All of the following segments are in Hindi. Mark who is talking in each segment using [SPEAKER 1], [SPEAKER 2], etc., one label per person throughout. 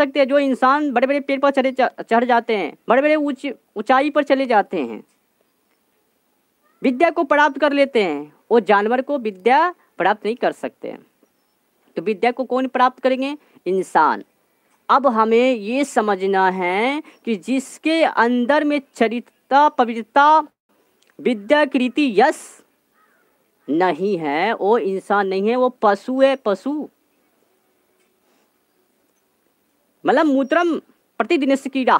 [SPEAKER 1] सकते हैं। जो इंसान बड़े बड़े पेड़ पर चढ़ जाते हैं, बड़े बड़े ऊंचाई पर चले जाते हैं, विद्या को प्राप्त कर लेते हैं, वो जानवर को विद्या प्राप्त नहीं कर सकते हैं। तो विद्या को कौन प्राप्त करेंगे? इंसान। अब हमें ये समझना है कि जिसके अंदर में चरित्रता, पवित्रता, विद्या, कृति, यश नहीं है, वो इंसान नहीं है, वो पशु है। पशु मतलब मूत्रम प्रतिदिन से कीड़ा,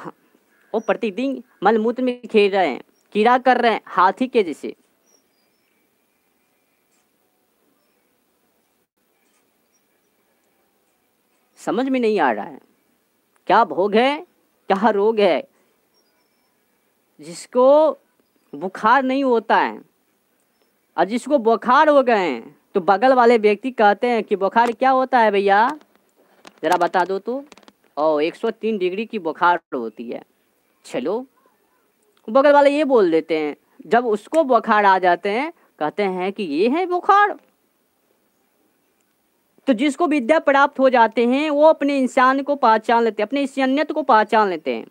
[SPEAKER 1] वो प्रतिदिन मलमूत्र में खेल रहे हैं, कीड़ा कर रहे हैं, हाथी के जैसे। समझ में नहीं आ रहा है क्या भोग है, क्या रोग है। जिसको बुखार नहीं होता है और जिसको बुखार हो गए हैं, तो बगल वाले व्यक्ति कहते हैं कि बुखार क्या होता है भैया, जरा बता दो तो। 103 डिग्री की बुखार होती है। चलो, बगल वाले ये बोल देते हैं। जब उसको बुखार आ जाते हैं, कहते हैं कि ये है बुखार। तो जिसको विद्या प्राप्त हो जाते हैं, वो अपने इंसान को पहचान लेते हैं, अपने इंसानियत को पहचान लेते हैं।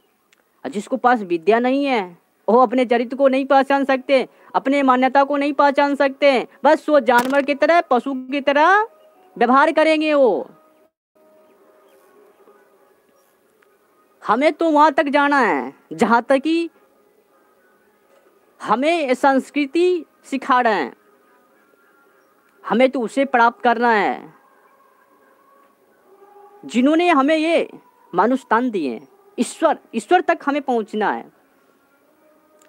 [SPEAKER 1] और जिसको पास विद्या नहीं है, वो अपने चरित्र को नहीं पहचान सकते, अपने मान्यता को नहीं पहचान सकते। बस वो जानवर की तरह, पशु की तरह व्यवहार करेंगे। वो हमें तो वहां तक जाना है जहां तक कि हमें संस्कृति सिखा रहे हैं, हमें तो उसे प्राप्त करना है जिन्होंने हमें ये मानुष तन दिए। ईश्वर तक हमें पहुंचना है।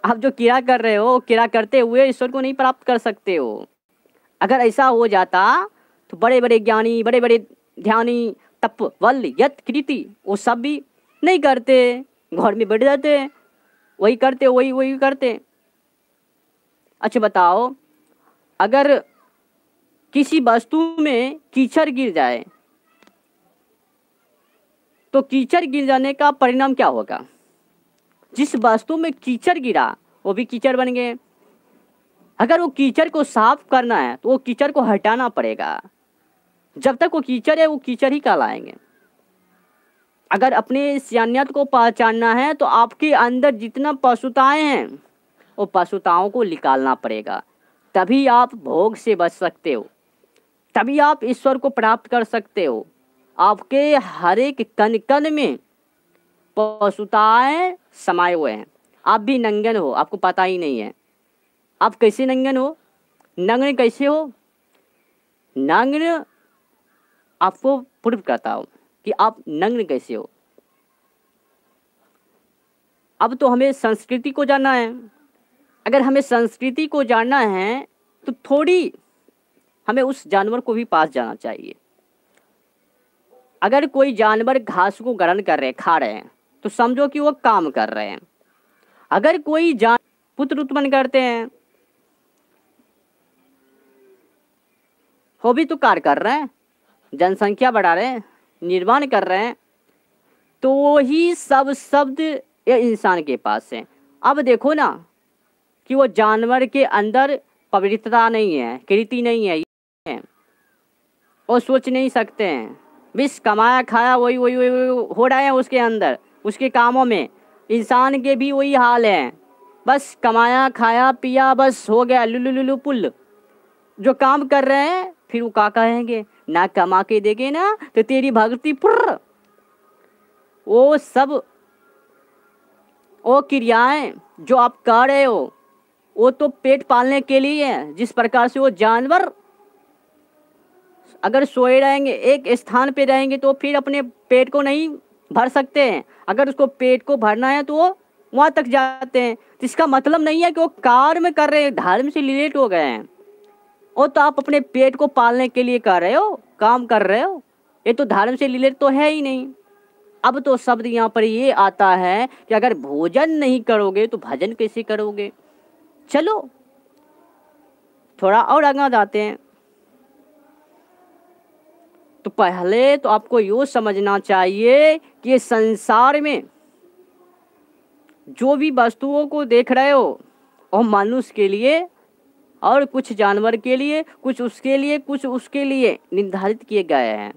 [SPEAKER 1] आप जो क्रिया कर रहे हो, क्रिया करते हुए ईश्वर को नहीं प्राप्त कर सकते हो। अगर ऐसा हो जाता तो बड़े बड़े ज्ञानी, बड़े बड़े ध्यानी, तप, वल, यत, कृति, वो सब भी नहीं करते, घर में बैठ जाते, वही करते, वही करते। अच्छा बताओ, अगर किसी वस्तु में कीचड़ गिर जाए तो कीचड़ गिर जाने का परिणाम क्या होगा? जिस वस्तु में कीचड़ गिरा वो भी कीचड़ बन गए। अगर वो कीचड़ को साफ करना है तो वो कीचड़ को हटाना पड़ेगा। जब तक वो कीचड़ है, वो कीचड़ ही कहलाएंगे। अगर अपने इंसानियत को पहचानना है तो आपके अंदर जितना पशुताएं हैं, वो पशुताओं को निकालना पड़ेगा। तभी आप भोग से बच सकते हो, तभी आप ईश्वर को प्राप्त कर सकते हो। आपके हर एक कण कण में पशुताएं समाये हुए हैं। आप भी नंगन हो, आपको पता ही नहीं है। आप कैसे नंगन हो? नग्न कैसे हो? नग्न आपको प्रूव करता हूं कि आप नग्न कैसे हो। अब तो हमें संस्कृति को जानना है। अगर हमें संस्कृति को जानना है तो थोड़ी हमें उस जानवर को भी पास जाना चाहिए। अगर कोई जानवर घास को ग्रहण कर रहे, खा रहे हैं, तो समझो कि वो काम कर रहे हैं। अगर कोई पुत्र उत्पन्न करते हैं, वो भी तो कार्य कर रहे हैं, जनसंख्या बढ़ा रहे हैं, निर्माण कर रहे हैं। तो वही सब शब्द ये इंसान के पास है। अब देखो ना कि वो जानवर के अंदर पवित्रता नहीं है, कृति नहीं है, वो सोच नहीं सकते हैं। बस कमाया खाया वही वही वही हो रहा है उसके अंदर, उसके कामों में। इंसान के भी वही हाल है, बस कमाया खाया पिया, बस हो गया लुलु लुलु पुल। जो काम कर रहे हैं फिर वो क्या कहेंगे, ना कमा के देगे ना तो तेरी भक्ति पुर। वो सब वो क्रियाएं जो आप कर रहे हो वो तो पेट पालने के लिए है। जिस प्रकार से वो जानवर अगर सोए रहेंगे, एक स्थान पे रहेंगे, तो फिर अपने पेट को नहीं भर सकते हैं। अगर उसको पेट को भरना है तो वो वहां तक जाते हैं। तो इसका मतलब नहीं है कि वो कर्म कर रहे हैं, धर्म से रिलेट हो गए हैं। वो तो आप अपने पेट को पालने के लिए कर रहे हो, काम कर रहे हो। ये तो धर्म से रिलेट तो है ही नहीं। अब तो शब्द यहाँ पर ये आता है कि अगर भोजन नहीं करोगे तो भजन कैसे करोगे। चलो थोड़ा और आगे जाते हैं। तो पहले तो आपको यो समझना चाहिए कि ये संसार में जो भी वस्तुओं को देख रहे हो और मनुष्य के लिए और कुछ जानवर के लिए, कुछ उसके लिए, कुछ उसके लिए निर्धारित किए गए हैं।